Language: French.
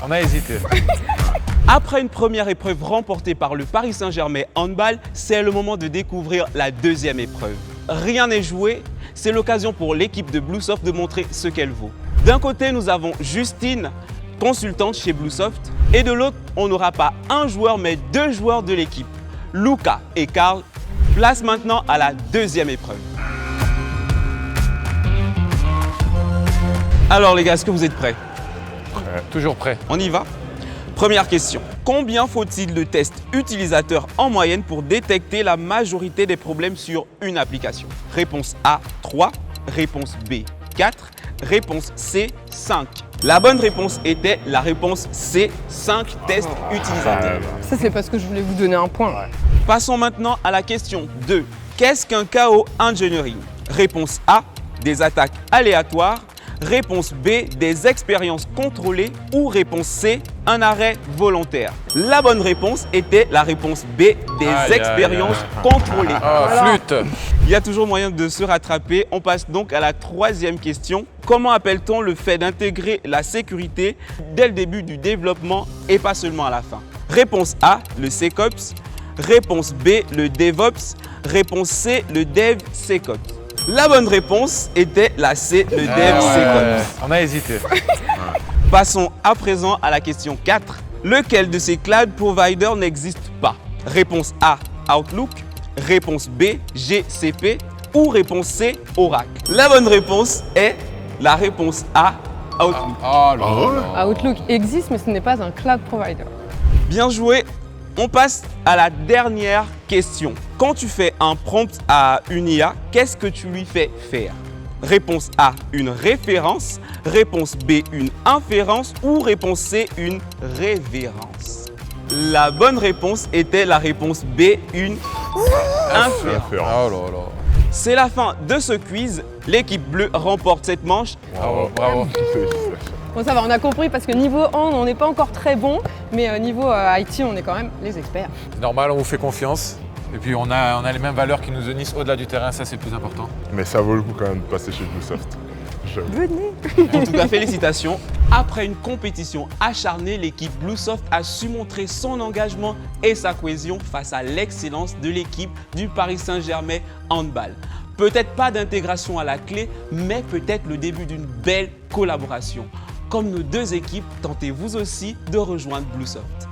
On a hésité. Après une première épreuve remportée par le Paris Saint-Germain handball, c'est le moment de découvrir la deuxième épreuve. Rien n'est joué, c'est l'occasion pour l'équipe de Bluesoft de montrer ce qu'elle vaut. D'un côté, nous avons Justine, consultante chez Bluesoft, et de l'autre, on n'aura pas un joueur mais deux joueurs de l'équipe, Luca et Karl. Place maintenant à la deuxième épreuve. Alors les gars, est-ce que vous êtes prêts? Toujours prêt. On y va? Première question. Combien faut-il de tests utilisateurs en moyenne pour détecter la majorité des problèmes sur une application? Réponse A, 3. Réponse B, 4. Réponse C, 5. La bonne réponse était la réponse C, 5 tests utilisateurs. Ça, c'est parce que je voulais vous donner un point. Passons maintenant à la question 2. Qu'est-ce qu'un chaos engineering? Réponse A, des attaques aléatoires. Réponse B, des expériences contrôlées. Ou réponse C, un arrêt volontaire. La bonne réponse était la réponse B, des expériences contrôlées. Flûte. Il y a toujours moyen de se rattraper. On passe donc à la troisième question. Comment appelle-t-on le fait d'intégrer la sécurité dès le début du développement et pas seulement à la fin? Réponse A, le SecOps. Réponse B, le DevOps. Réponse C, le DevSecOps. La bonne réponse était la C, le DevSecOps. On a hésité. Passons à présent à la question 4. Lequel de ces cloud providers n'existe pas? Réponse A, Outlook. Réponse B, GCP. Ou réponse C, Oracle. La bonne réponse est la réponse A, Outlook. Outlook existe, mais ce n'est pas un cloud provider. Bien joué. On passe à la dernière question. Quand tu fais un prompt à une IA, qu'est-ce que tu lui fais faire? Réponse A, une référence. Réponse B, une inférence. Ou réponse C, une révérence. La bonne réponse était la réponse B, une inférence. Oh là là. C'est la fin de ce quiz. L'équipe bleue remporte cette manche. Bravo, bravo. Bon, ça va, on a compris parce que niveau hand, on n'est pas encore très bon, mais niveau IT, on est quand même les experts. C'est normal, on vous fait confiance. Et puis on a les mêmes valeurs qui nous unissent au-delà du terrain, ça c'est le plus important. Mais ça vaut le coup quand même de passer chez Bluesoft. Venez. En tout cas, félicitations. Après une compétition acharnée, l'équipe Bluesoft a su montrer son engagement et sa cohésion face à l'excellence de l'équipe du Paris Saint-Germain handball. Peut-être pas d'intégration à la clé, mais peut-être le début d'une belle collaboration. Comme nos deux équipes, tentez vous aussi de rejoindre Bluesoft.